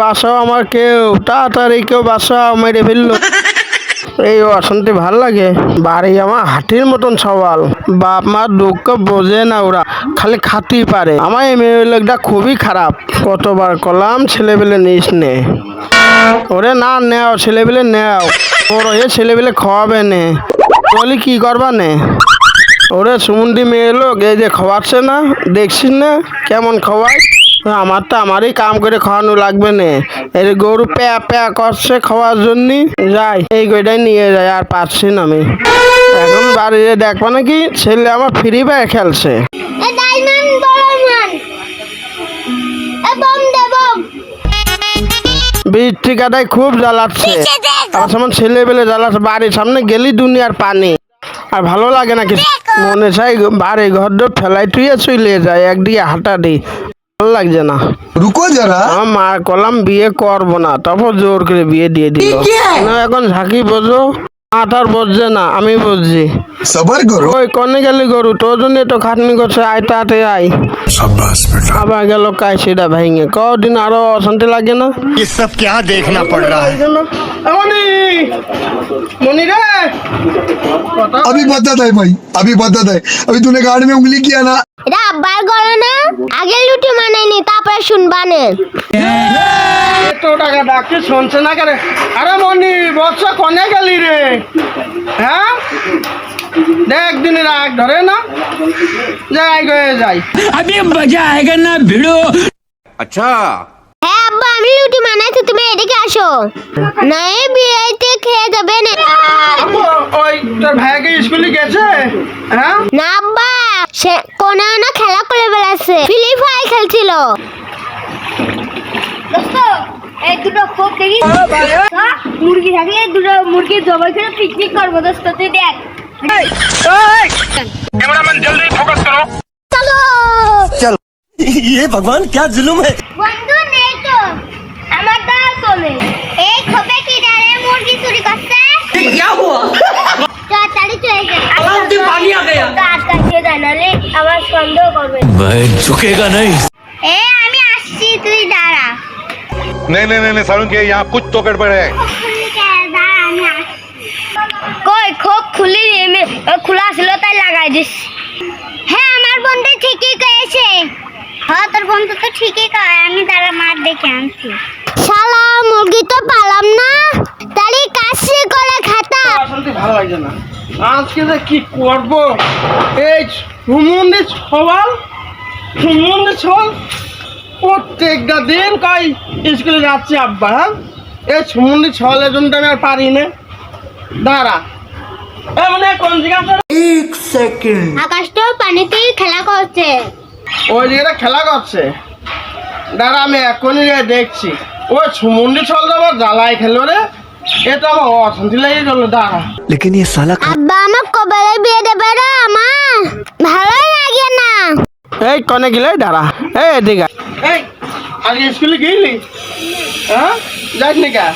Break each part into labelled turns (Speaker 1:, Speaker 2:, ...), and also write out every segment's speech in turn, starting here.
Speaker 1: বাসাও আমার কেউ তাড়াতাড়ি কেউ বাসাও মেরে ফেললো। এই অশান্তি ভাল লাগে। বাড়ি আমার হাতির মতন সওয়াল, বাপ মার দুঃখ বোঝে না, ওরা খালি খাতেই পারে। আমার এই মেয়ে লোকটা খুবই খারাপ। কতবার করলাম ছেলেবেলে নিস নে, ওরে না নেও ছেলেবেলে নেও, ওর এ ছেলেবেলে খাওয়াবে নে, বলি কি করবা নে। ওরে সুমন্দি মেয়ে লোক এই যে খাওয়াচ্ছে না, দেখছিস না কেমন খাওয়াই। আমার তো আমারই কাম করে খাওয়ানো লাগবে না, এই গরু প্যা প্যা করছে খাওয়ার জন্য। যাই এই গইটাই নিয়ে যাই, আর পাচ্ছি না আমি। এখন বাড়িতে দেখবো নাকি ছেলে আমার ফ্রি ফায়ার খেলছে। বীজ ঠিকাটাই খুব জ্বালাচ্ছে, আর যেমন ছেলে পেলে জ্বালাচ্ছে। বাড়ির সামনে গেলি দুনিয়ার পানি, আর ভালো লাগে না কিছু। মনে চাই বাড়ি ঘর ফেলাই তুইয়ে চলে যায়, একদিকে হাঁটা দিই, ভালো লাগছে না।
Speaker 2: রুকো যারা,
Speaker 1: আমার মা কলাম বিয়ে করবো না, তারপর জোর করে বিয়ে দিয়ে দিল। এখন ঝাঁকি বোঝো, মাথার বুঝছে না, আমি বুঝছি।
Speaker 2: সবার করো।
Speaker 1: ওই কনে গেলি গরু, তোর জন্য তো খাটনি করছে, আয় তাতে আয়। আবার গেল কাশিটা ভেঙে, কদিন আরো অশান্তি লাগে না।
Speaker 3: ये सब क्या देखना पड़ रहा है।
Speaker 1: মনি রে,
Speaker 2: अभी बता है भाई, अभी बता है। अभी तूने गाड़ी में उंगली किया ना।
Speaker 4: এটা আব্বার গলা না, আগে লুটি মানাইনি তারপরে শুনবানে।
Speaker 1: এত টাকা ডাকছে শুনছে না কেন? আরে মনি বর্ষা কনে গেলি রে? হ্যাঁ দেখ দিনের রাগ ধরে না, যাই গয়ে যাই।
Speaker 5: अभी मजा आएगा ना भिड़ो।
Speaker 3: अच्छा
Speaker 4: হ্যাঁ আব্বা আমি লুটি মানাইছি, তুমি এদিকে আসো। না এই বিয়েতে খেয়ে যাবে না।
Speaker 1: আব্বু, ওই তোর ভাইকে স্কুলে গেছে? হ্যাঁ
Speaker 4: না আব্বা, সে কোনে না খেলা করে বেড়াচ্ছে, ফ্রি ফায়ার খেলছিল। দোস্ত এই দুটো খোপ দেখি, মুরগি থাকলে দুটো মুরগি জবাই করে পিকনিক করবো। দোস্ত তুই দেখ।
Speaker 3: कैमरामैन जल्दी फोकस करो।
Speaker 4: চলো
Speaker 5: ये भगवान क्या जुल्म है।
Speaker 4: বন্ধু নেই তো, আমার দাও চলে। এই খোপে কি ডালে মুরগি চুরি করছে?
Speaker 5: क्या हुआ?
Speaker 4: তাড়াতাড়ি চলে যা,
Speaker 5: आवाज से पानी आ गया।
Speaker 4: কাজ কাটিয়ে জানালে আমার সন্দেহ করবে।
Speaker 5: मैं झुकेगा नहीं।
Speaker 4: এ আমি আসছি, তুই দাঁড়া।
Speaker 3: नहीं नहीं नहीं सारुण के यहाँ कुछ तो गड़बड़ है।
Speaker 4: কই খোপ খুলি রে, খোলা ছিল তাই লাগাই দিস। হ্যাঁ আমার বন্ধু ঠিকই কয়েছে। হ্যাঁ তোর বন্ধু তো ঠিকই কয়, আমি তারা মার দেখে আনছি। শালা মুরগি তো পালাম না, তাহলে কাশি করে খাতা।
Speaker 1: অশান্তি ভালো লাগছে না, আজকে যে কি করবো। এই সুমন্দি সওয়াল, সুমন্দি সওয়াল প্রত্যেকটা দিন কই স্কুলে যাচ্ছি আব্বা। হ্যাঁ এই সুমন্দি সওয়ালের জন্য আমি আর পারি না। দাঁড়া মানে কোন জায়গা?
Speaker 4: আকাশ তো পানিতেই খেলা করছে।
Speaker 1: ওই জায়গাটা খেলা করছে, দাঁড়া আমি এখনই গিয়ে দেখছি। ওই সুমন্দি সওয়াল আবার জ্বালাই খেলো রে, এটা আমার অশান্তি লেগে গেল। দাঁড়া
Speaker 5: लेकिन ये साला
Speaker 4: আব্বা আমার কবে বিয়ে দেবে রে? আমার ভালোই লাগে না।
Speaker 1: এই কনে গেলে দাঁড়া, এই এদিকে এই আজকে স্কুলে গেলি? হ্যাঁ যাস নি কা?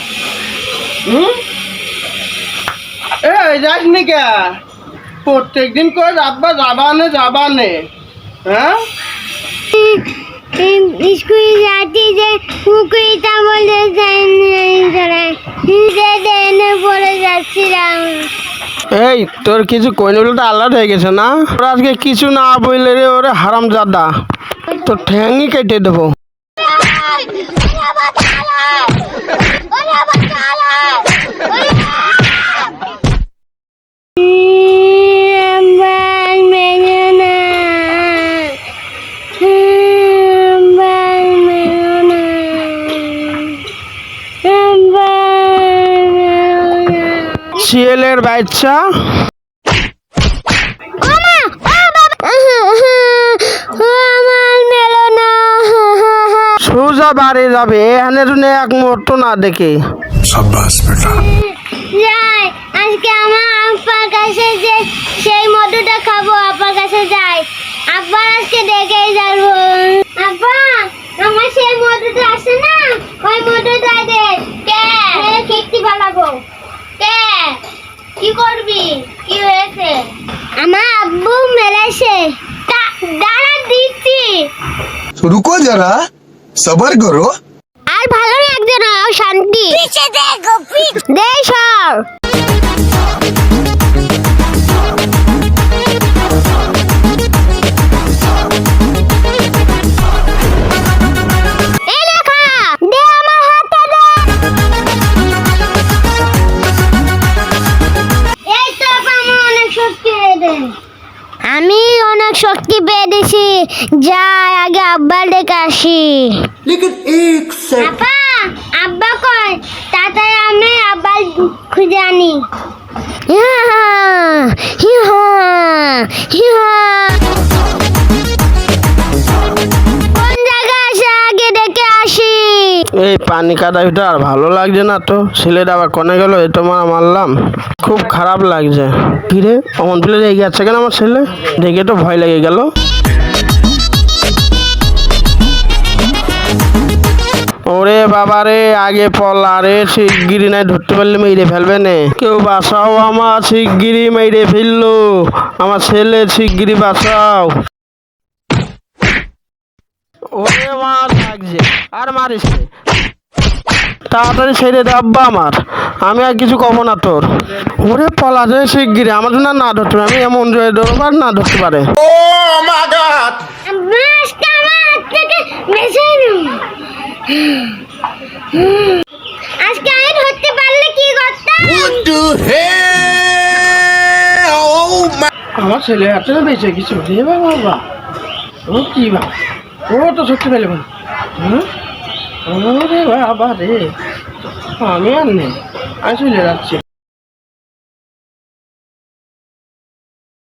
Speaker 1: এই যাস নি কা? প্রত্যেক দিন করে আব্বা যাবানে। হ্যাঁ
Speaker 4: স্কুল যাচ্ছি যে পুকুরিটা বলে পড়ে যাচ্ছিলাম।
Speaker 1: এই তোর কিছু কইনটা আলাদা হয়ে গেছে না? ওরা আজকে কিছু না বললে রে, ওরে হারাম জাদা, তোর ঠ্যাংই কেটে দেবো। শিয়ালের বাচ্চা সোজা বাড়ি যাবে, এখানে শুনে এক মুহূর্ত না দেখে।
Speaker 4: যাই আজকে আমার আব্বার কাছে যে সেই মধুটা খাবো, আব্বার কাছে যাই। আব্বার আজকে দেখেই যাবো। আব্বা আমার সেই মধুটা আছে না, ওই মধুটা দে। কে খেতে বানাবো? কে কি করবি? কি হয়েছে? আমার আব্বু মেরেছে, দাঁড়া দিচ্ছি।
Speaker 2: रुको जरा, सबर करो।
Speaker 4: আর আর ভালো লাগছে না, শান্তি দে সর। এই লেখা দে আমার হাতে দে। এই তো আপা, আমার অনেক শক্তি হয়ে দে। আমি অনেক শক্তি পেয়ে দিছি, যাই আগে আব্বা ডেকে আসি। আপা, আব্বা কই? তাড়াতাড়ি আমি আব্বা খুঁজে আনি। ইহা, ইহা, ইহা। কোন জায়গায় আছে আগে ডেকে আসি।
Speaker 1: এই পানি কাদাটা আর ভালো লাগছে না তো, ছেলেটা আবার কনে গেল, এই তো মারলাম, খুব খারাপ লাগছে। কিরে অমন ফেলে রেগে যাচ্ছে কেন আমার ছেলে? দেখে তো ভয় লেগে গেল। ওরে বাবা রে, আগে পলা রে, শিগগিরি নাই ধরতে পারলে মেরে ফেলবে নে। কেউ বাঁচাও, আমার শিগগিরি মেরে ফেললো আমার ছেলে, শিগগিরি বাঁচাও। ওরে মার লাগছে, আর মারিস নে। তাড়াতাড়ি ছেড়ে দে আব্বা আমার, আমি আর কিছু কব না তোর। ওরে পলা রে শিগগিরি, আমার জন্য না ধরতে পারে, আমি এমন জয় ধরবো আর না ধরতে পারে।
Speaker 4: আব্বা, আজকে আমার হাত থেকে বেঁচে নিও। আজকে আমি ধরতে পারলে কি করতাম?
Speaker 1: আমার ছেলে হাতে বেঁচে কিছু রে বাবা, ও কি বা, ও তো সত্যি পেলে ভাই। ওরে বাবা রে, আমি আর নেই, আমি চলে যাচ্ছি।